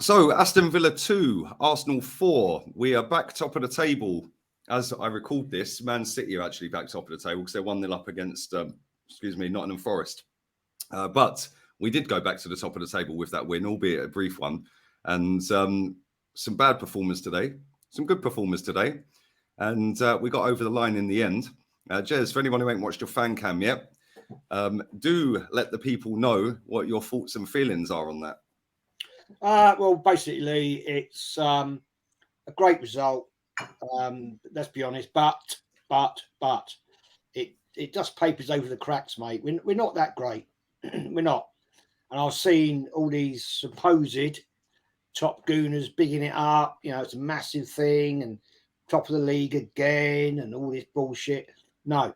So, Aston Villa 2, Arsenal 4. We are back top of the table. As I record this, Man City are actually back top of the table because they're 1-0 up against, Nottingham Forest. But we did go back to the top of the table with that win, albeit a brief one. And some bad performers today, some good performers today. And we got over the line in the end. Jez, for anyone who ain't watched your fan cam yet, do let the people know what your thoughts and feelings are on that. Well, basically, it's a great result. Let's be honest, but it just papers over the cracks, mate. We're not that great. We're not. And I've seen all these supposed top gooners bigging it up. You know, it's a massive thing and top of the league again and all this bullshit. No.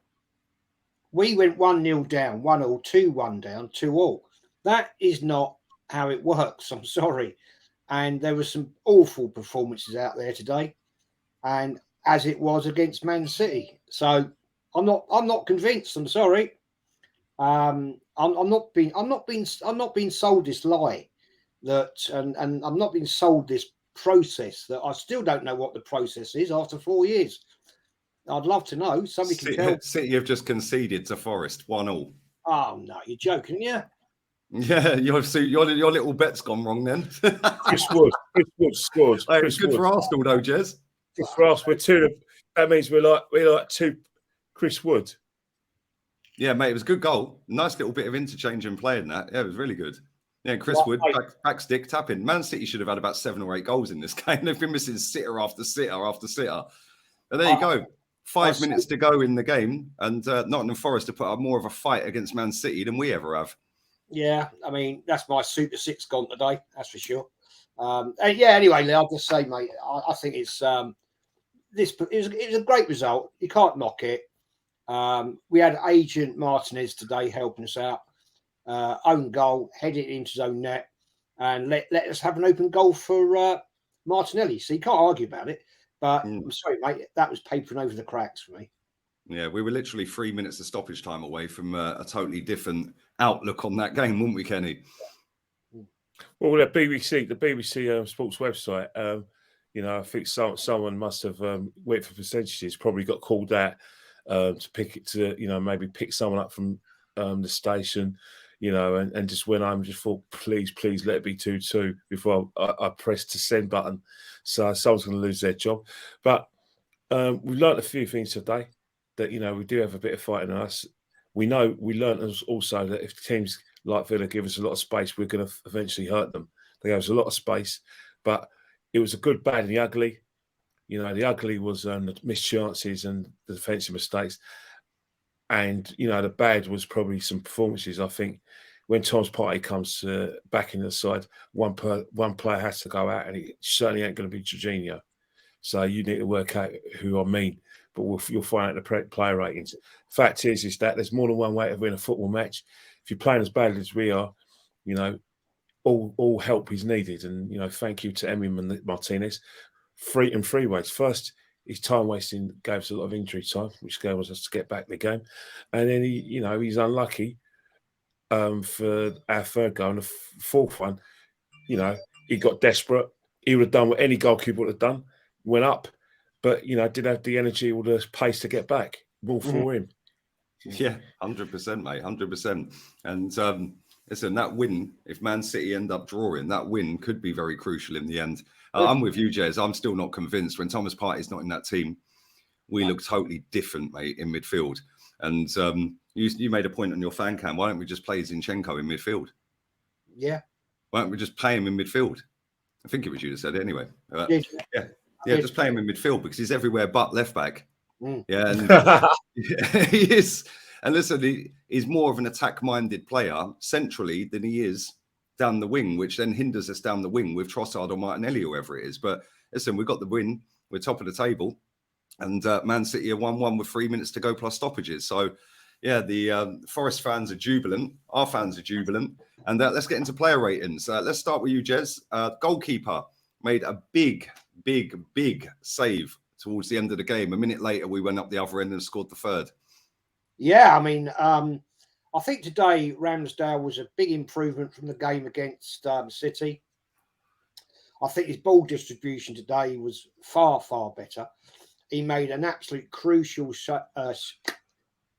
We went 1-0 down, 1-1, 2-1 down, 2-2. That is not how it works. I'm sorry. And there were some awful performances out there today, and as it was against Man City. So I'm not convinced. I'm sorry. I'm not being sold this lie that, and I'm not being sold this process that I still don't know what the process is after 4 years. I'd love to know. Somebody can tell. City have just conceded to Forest 1-1. Oh no, you're joking, yeah? Yeah, your little bet's gone wrong then. Chris Wood scored. It's good for Arsenal though, Jez. Good for us. We're two. That means we're like two. Chris Wood. Yeah, mate, it was a good goal. Nice little bit of interchange in play in that. Yeah, it was really good. Yeah, Chris Wood, back stick, tapping. Man City should have had about 7 or 8 goals in this game. They've been missing sitter after sitter after sitter. But there you go. 5 minutes to go in the game, and Nottingham Forest have put up more of a fight against Man City than we ever have. Yeah, I mean, that's my Super 6 gone today, that's for sure. Anyway, Lee, I'll just say, mate, I think it was a great result. You can't knock it. We had Agent Martinez today helping us out. Own goal, headed into his own net, and let us have an open goal for Martinelli. So you can't argue about it. But I'm sorry, mate, that was papering over the cracks for me. Yeah, we were literally 3 minutes of stoppage time away from a totally different outlook on that game, weren't we, Kenny? Well, the BBC Sports website, I think someone must have went for percentages, probably got called out to pick it to, maybe pick someone up from the station, and just went home and just thought, please let it be 2-2 before I pressed the send button. So someone's going to lose their job. But we learned a few things today. That we do have a bit of fight in us. We learned also that if teams like Villa give us a lot of space, we're going to eventually hurt them. They gave us a lot of space, but it was a good, bad, and the ugly. The ugly was the missed chances and the defensive mistakes, and the bad was probably some performances. I think when Tom's Partey comes back in the side, one player has to go out, and it certainly ain't going to be Jorginho. So you need to work out who I mean. But you'll find out the player ratings. Fact is that there's more than one way to win a football match. If you're playing as badly as we are, all help is needed. And thank you to Emi Martinez. Three ways. First, his time wasting gave us a lot of injury time, which gave us to get back the game. And then he's unlucky for our third goal. And the fourth one, he got desperate. He would have done what any goalkeeper would have done. Went up. But, didn't have the energy or the pace to get back. Ball for him. Yeah, 100%, mate, 100%. And listen, that win, if Man City end up drawing, that win could be very crucial in the end. I'm with you, Jez. I'm still not convinced. When Thomas Partey's not in that team, we look totally different, mate, in midfield. And you made a point on your fan cam. Why don't we just play Zinchenko in midfield? Yeah. Why don't we just play him in midfield? I think it was you that said it anyway. Yeah, just play him in midfield because he's everywhere but left back. Yeah, and he is. And listen, he's more of an attack-minded player centrally than he is down the wing, which then hinders us down the wing with Trossard or Martinelli, whoever it is. But listen, we got the win. We're top of the table. And Man City are 1-1 with 3 minutes to go plus stoppages. So, yeah, the Forest fans are jubilant. Our fans are jubilant. And let's get into player ratings. Let's start with you, Jez. Goalkeeper made a big save towards the end of the game. A minute later, we went up the other end and scored the third. Yeah, I mean, I think today Ramsdale was a big improvement from the game against City. I think his ball distribution today was far, far better. He made an absolute crucial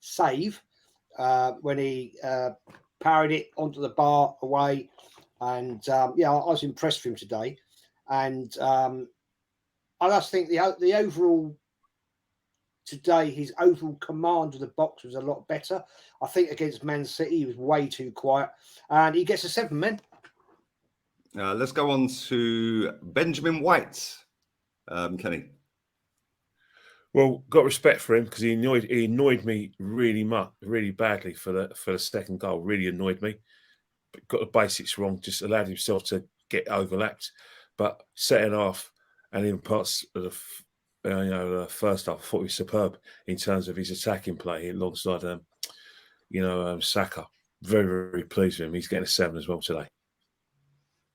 save when he parried it onto the bar away. And yeah, I was impressed with him today. And I just think the overall today, his overall command of the box was a lot better. I think against Man City, he was way too quiet. And he gets a 7, man. Let's go on to Benjamin White, Kenny. Well, got respect for him because he annoyed me really badly for the second goal. Really annoyed me. But got the basics wrong. Just allowed himself to get overlapped. But second half and in parts of the first half, I thought he was superb in terms of his attacking play alongside Saka. Very, very pleased with him. He's getting a 7 as well today.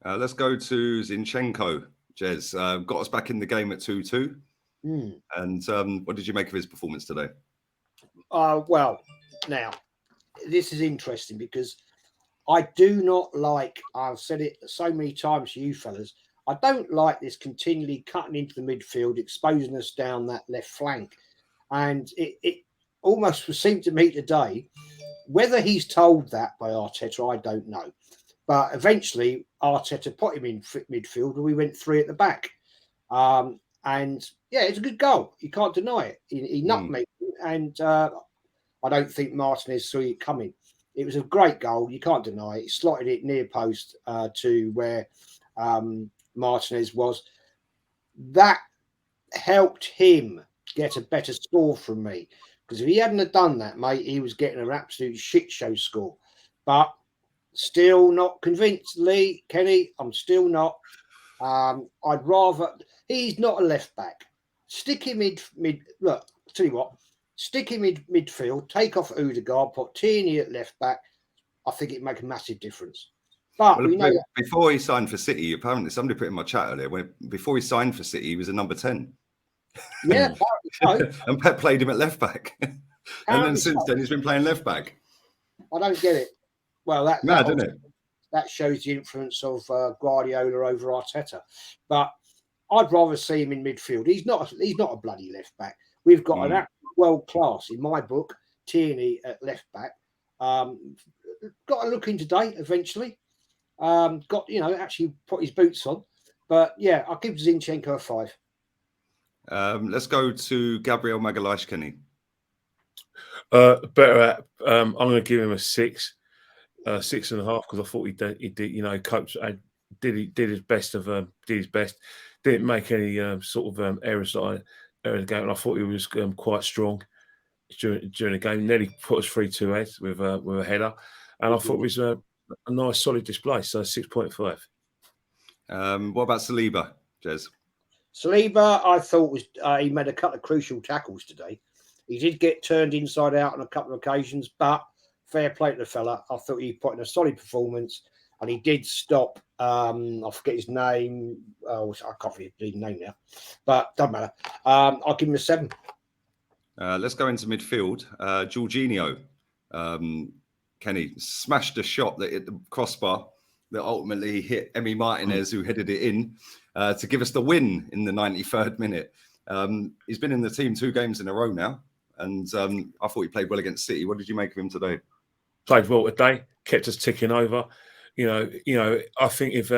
Let's go to Zinchenko, Jez. Got us back in the game at 2-2. And what did you make of his performance today? Well, now, this is interesting because I do not like, I've said it so many times to you fellas, I don't like this continually cutting into the midfield, exposing us down that left flank. And it almost seemed to me today, whether he's told that by Arteta, I don't know. But eventually, Arteta put him in midfield and we went 3 at the back. And yeah, it's a good goal. You can't deny it. He nutmegged and I don't think Martinez saw it coming. It was a great goal. You can't deny it. He slotted it near post to where Martinez was. That helped him get a better score from me. Because if he hadn't have done that, mate, he was getting an absolute shit show score. But still not convinced, Lee, Kenny. I'm still not. I'd rather. He's not a left back. Stick him mid. Look, tell you what. Stick him midfield. Take off Odegaard. Put Tierney at left back. I think it'd make a massive difference. But we know that before he signed for City, apparently somebody put in my chat earlier. Before he signed for City, he was a number 10. Yeah, and Pep played him at left back. And then since then, he's been playing left back. I don't get it. Well, that shows the influence of Guardiola over Arteta. But I'd rather see him in midfield. He's not a bloody left back. We've got an world class in my book. Tierney at left back. Got to look in today eventually. Actually put his boots on. But yeah, I'll give Zinchenko a 5. Let's go to Gabriel Magalhaes, Kenny. Better at. I'm going to give him a 6, 6.5 because I thought he did. Coach did his best did his best. Didn't make any sort of errors that in the game. And I thought he was quite strong during the game. Nearly put us 3-2 ahead with a header, and I thought it was a nice solid display. So 6.5. What about Saliba, Jez? Saliba, I thought he made a couple of crucial tackles today. He did get turned inside out on a couple of occasions, but fair play to the fella. I thought he put in a solid performance, and he did stop. I forget his name. Oh, I can't forget his name now, but doesn't matter. I'll give him a 7. Let's go into midfield. Jorginho, Kenny smashed a shot that hit the crossbar that ultimately hit Emi Martinez, who headed it in to give us the win in the 93rd minute. He's been in the team 2 games in a row now, and I thought he played well against City. What did you make of him today? Played well today, kept us ticking over. I think if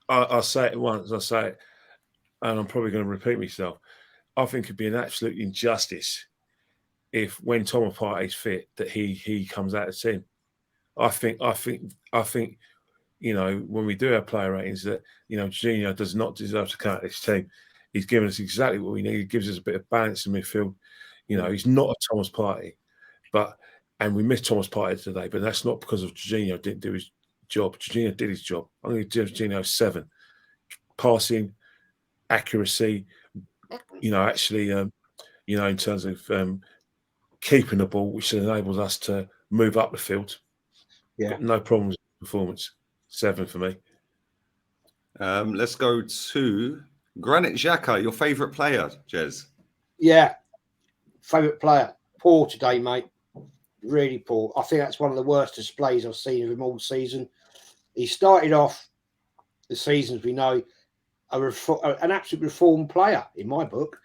I say it once, I say it, and I'm probably going to repeat myself. I think it'd be an absolute injustice if, when Thomas Partey's fit, that he comes out of the team. I think when we do our player ratings, that Jorginho does not deserve to come out of this team. He's given us exactly what we need. He gives us a bit of balance in midfield. He's not a Thomas Partey, and we missed Thomas Partey today, but that's not because of Jorginho didn't do his job. Jorginho did his job. I'm going to give Jorginho 7. Passing, accuracy, in terms of keeping the ball, which enables us to move up the field. Yeah. Got no problems with performance. 7 for me. Let's go to Granit Xhaka, your favourite player, Jez. Yeah, favourite player. Poor today, mate. Really poor. I think that's one of the worst displays I've seen of him all season. He started off the season, as we know, an absolute reformed player in my book,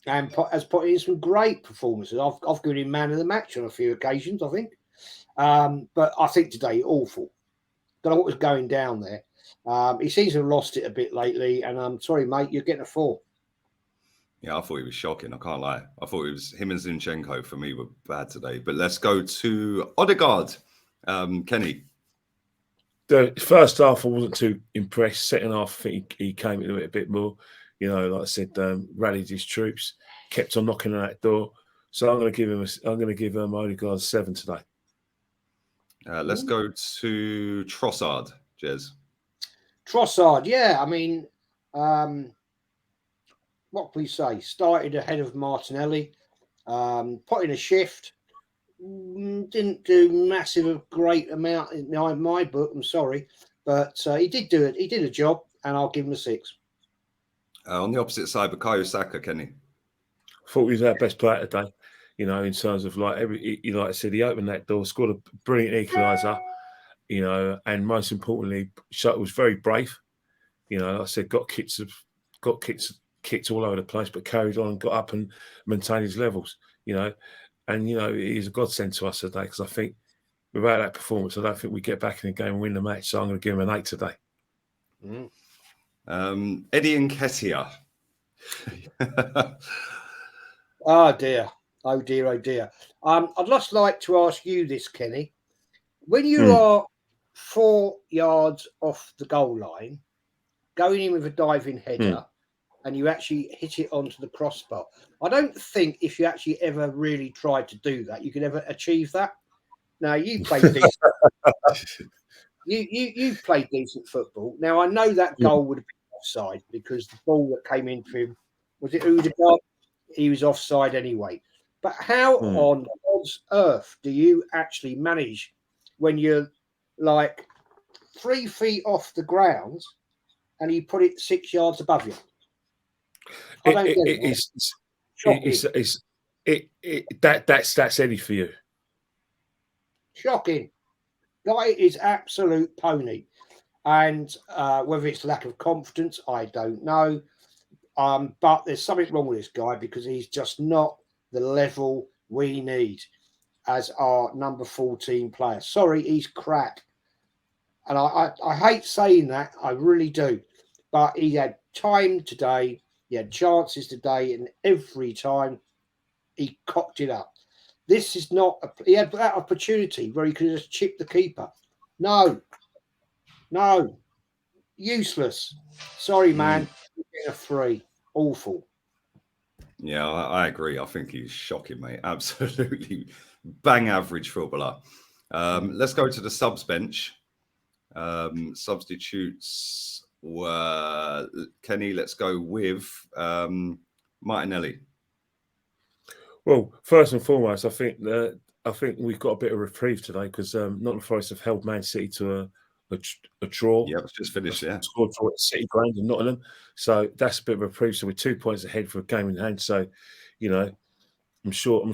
and has put in some great performances. I've given him man of the match on a few occasions, I think. But I think today, awful. Don't know what was going down there. He seems to have lost it a bit lately, and I'm sorry, mate, you're getting a 4. Yeah, I thought he was shocking. I can't lie. I thought it was him and Zinchenko for me were bad today. But let's go to Odegaard. Kenny. The first half, I wasn't too impressed. Second half, I think he came into it a bit more. You know, like I said, rallied his troops, kept on knocking on that door. So I'm going to give him Odegaard 7 today. Let's go to Trossard, Jez. Trossard, yeah. I mean, what can we say? Started ahead of Martinelli, put in a shift. Didn't do massive, great amount in my book. I'm sorry, but he did do it. He did a job, and I'll give him a 6. On the opposite side, Bukayo Saka, Kenny. Thought he was our best player today. You know, in terms of like like I said, he opened that door, scored a brilliant equaliser. You know, and most importantly, was very brave. You know, like I said, got kicked all over the place, but carried on and got up and maintained his levels. You know. And, you know, he's a godsend to us today because I think without that performance, I don't think we get back in the game and win the match. So I'm going to give him an 8 today. Eddie Nketiah. Oh, dear. Oh, dear. Oh, dear. I'd just like to ask you this, Kenny. When you are 4 yards off the goal line, going in with a diving header, and you actually hit it onto the crossbar. I don't think if you actually ever really tried to do that, you could ever achieve that. Now, you played decent. you played decent football. Now, I know that goal would have been offside because the ball that came in for him, was it Odegaard? He was offside anyway. But how on God's earth do you actually manage when you're like 3 feet off the ground and you put it 6 yards above you? That's Eddie for you. Shocking. Guy is absolute pony. And whether it's lack of confidence, I don't know. But there's something wrong with this guy because he's just not the level we need as our number 14 player. Sorry, he's crap. And I hate saying that. I really do. But he had time today. He had chances today, and every time he cocked it up. This is not. He had that opportunity where he could just chip the keeper. No, useless. Sorry, man. You're getting a 3. Awful. Yeah, I agree. I think he's shocking, mate. Absolutely bang average footballer. Let's go to the subs bench. Substitutes were Kenny. Let's go with Martinelli. Well, first and foremost, I think we've got a bit of reprieve today because Nottingham Forest have held Man City to a draw. Yeah, it's just finished. Yeah, scored for City ground in Nottingham, so that's a bit of a reprieve. So we're 2 points ahead for a game in hand. So, you know, I'm sure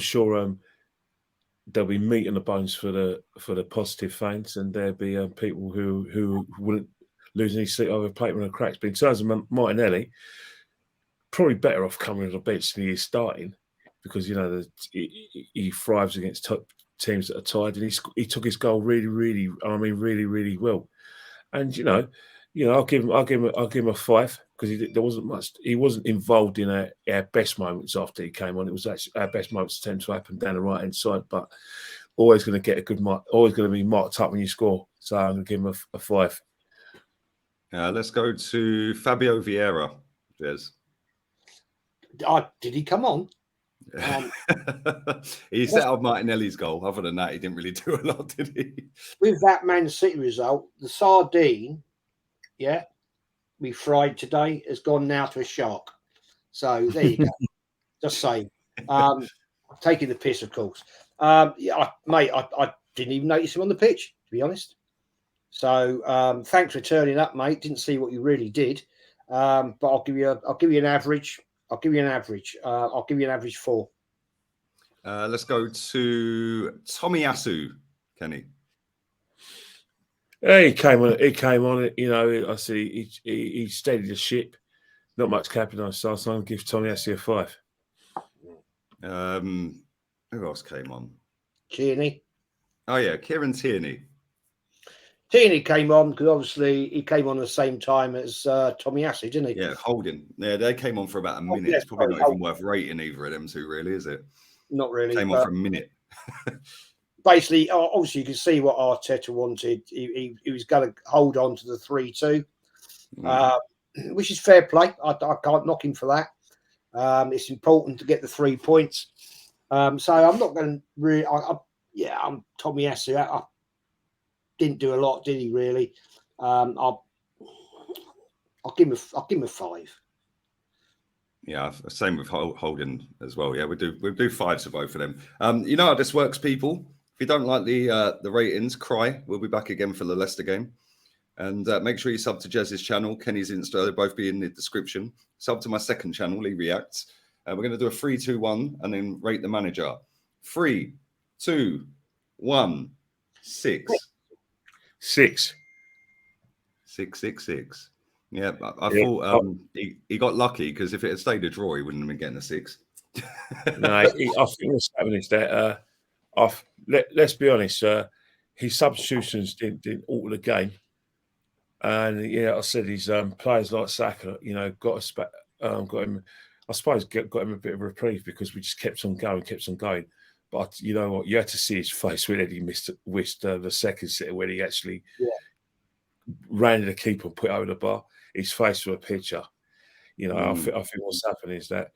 there'll be meat on the bones for the positive fans, and there'll be people who wouldn't lose any sleep over paper and cracks. But in terms of Martinelli, probably better off coming on the bench than he is starting because you know he thrives against top teams that are tired, and he took his goal really well. And you know, I'll give him a 5 because there wasn't much. He wasn't involved in our best moments after he came on. It was actually our best moments tend to happen down the right hand side, but always going to get a good mark. Always going to be marked up when you score. So I'm going to give him a 5. Let's go to Fabio Vieira. Jez. Did he come on? He set up Martinelli's goal. Other than that, he didn't really do a lot, did he? With that Man City result, the sardine, we fried today, has gone now to a shark. So there you go. Just saying. Taking the piss, of course. Mate, I didn't even notice him on the pitch, to be honest. So thanks for turning up, mate. Didn't see what you really did. But I'll give you an average. I'll give you an average 4. Let's go to Tomiyasu, Kenny. Yeah, he came on. You know, I see he steadied the ship. Not much capping on style, so I'll give Tommy Ashley a 5. Who else came on? Tierney. Oh yeah, Kieran Tierney. Tierney came on because obviously he came on at the same time as Tommy Ashley, didn't he? Yeah, Holding. Yeah, they came on for about a minute. Yeah, it's probably sorry, not even worth rating either of them two, really, is it? Not really. Came on for a minute. Basically, obviously, you can see what Arteta wanted. He was going to hold on to the 3-2, which is fair play. I can't knock him for that. It's important to get the 3 points. So I'm not going to really. I'm Tommy Ashley. I didn't do a lot, did he? Really? I'll give him a 5. Yeah, same with Holding as well. Yeah, we'll do 5s for both of them. You know how this works, people. If you don't like the ratings, cry. We'll be back again for the Leicester game. And make sure you sub to JEZ'S channel, Kenny's Insta. They'll both be in the description. Sub to my second channel, Lee Reacts. We're going to do a 3, 2, 1 and then rate the manager. 3, 2, 1, 6. 6. 6, 6, 6. Yeah, I thought he got lucky because if it had stayed a draw, he wouldn't have been getting a 6. No, I think what's happening is that let's be honest, his substitutions didn't alter the game, and I said his players like Saka, got him. I suppose got him a bit of a reprieve because we just kept on going. But you know what? You had to see his face when Eddie wished the second sitter when he actually ran to the keeper and put over the bar. His face was a picture. I think what's happening is that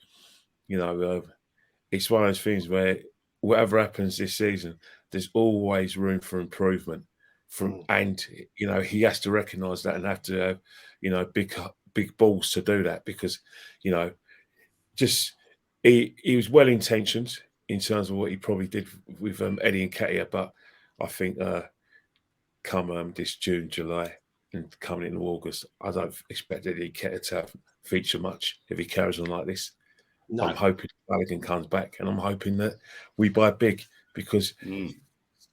it's one of those things where whatever happens this season, there's always room for improvement. And he has to recognise that and have to have big balls to do that because just he was well intentioned in terms of what he probably did with Eddie and Ketia, but I think come this June, July, and coming into August, I don't expect Eddie Ketia to feature much if he carries on like this. No. I'm hoping Balogun comes back, and I'm hoping that we buy big because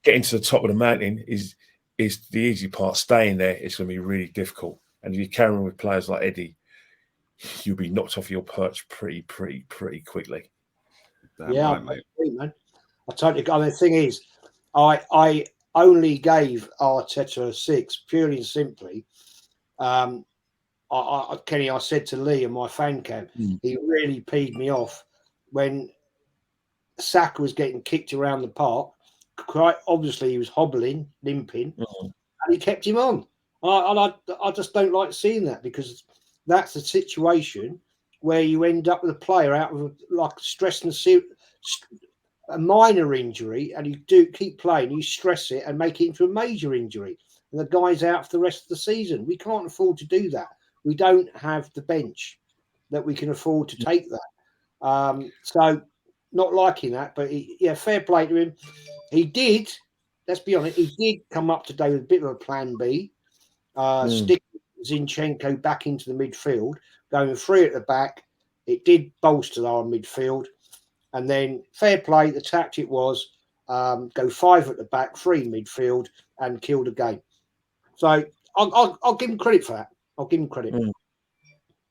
getting to the top of the mountain is the easy part. Staying there is going to be really difficult, and if you carry on with players like Eddie, you'll be knocked off your perch pretty quickly. Right, mate. Man. I totally. I mean, the thing is, I only gave Arteta a 6 purely and simply. Kenny, I said to Lee in my fan camp, he really peed me off when Saka was getting kicked around the park. Quite obviously, he was hobbling, limping, and he kept him on. I just don't like seeing that because that's a situation where you end up with a player out of like stress and a minor injury, and you do keep playing, you stress it and make it into a major injury, and the guy's out for the rest of the season. We can't afford to do that. We don't have the bench that we can afford to take that. So not liking that, but fair play to him. He did, let's be honest, he did come up today with a bit of a plan B, sticking Zinchenko back into the midfield, going 3 at the back. It did bolster our midfield. And then fair play, the tactic was go 5 at the back, 3 midfield, and kill the game. So I'll give him credit for that. I'll give him credit.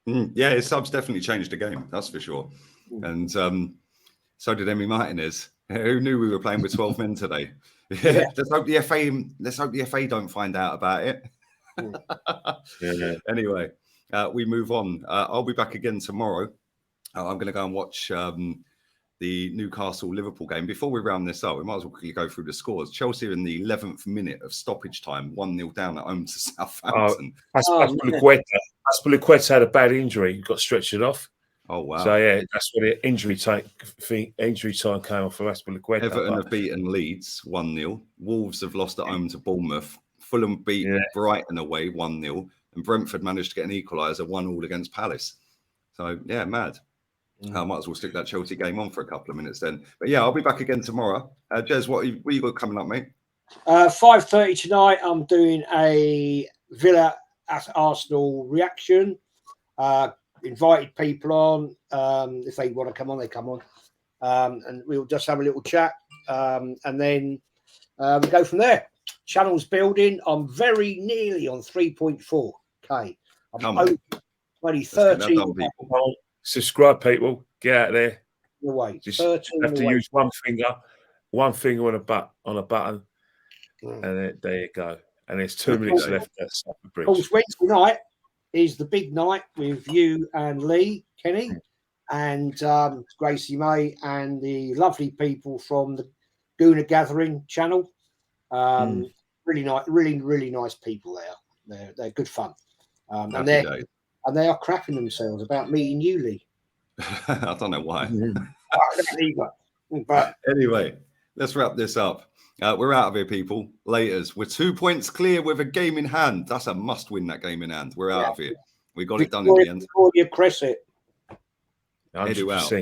Yeah, his subs definitely changed the game, that's for sure. And so did Emi Martinez. Who knew we were playing with 12 men today? Yeah. Let's hope the FA don't find out about it. Anyway, we move on. I'll be back again tomorrow. I'm going to go and watch the Newcastle-Liverpool game. Before we round this up, we might as well quickly go through the scores. Chelsea in the 11th minute of stoppage time, 1-0 down at home to Southampton. Azpilicueta had a bad injury. He got stretchered off. Oh, wow. So, that's what the injury time came off for Azpilicueta. Everton have beaten Leeds 1-0. Wolves have lost at home to Bournemouth. Fulham beat Brighton away 1-0. And Brentford managed to get an equaliser 1-1 against Palace. So, mad. I might as well stick that Chelsea game on for a couple of minutes then. But I'll be back again tomorrow. Jez, what you got coming up, mate? 5:30 tonight. I'm doing a Villa at Arsenal reaction. Invited people on. If they want to come on, they come on. And we'll just have a little chat. And then we go from there. Channel's building. I'm very nearly on 3.4K. Bloody Let's get that 13 done, people. Subscribe, people. Get out there. away. Just 13 have to away. use one finger on a button, Mm. and there you go. And there's 2 minutes left. That's up the Of bridge. course, Wednesday night is the big night with you and Lee, Kenny, and Gracie May, and the lovely people from the Gooner Gathering channel. Really nice, really nice people there. They're good fun, and they are cracking themselves about meeting you, Lee. I don't know why. But anyway, let's wrap this up. We're out of here, people. Laters. We're 2 points clear with a game in hand. That's a must win, that game in hand. We're out of here. We got it done in the end. Victoria Crescent. Edu out.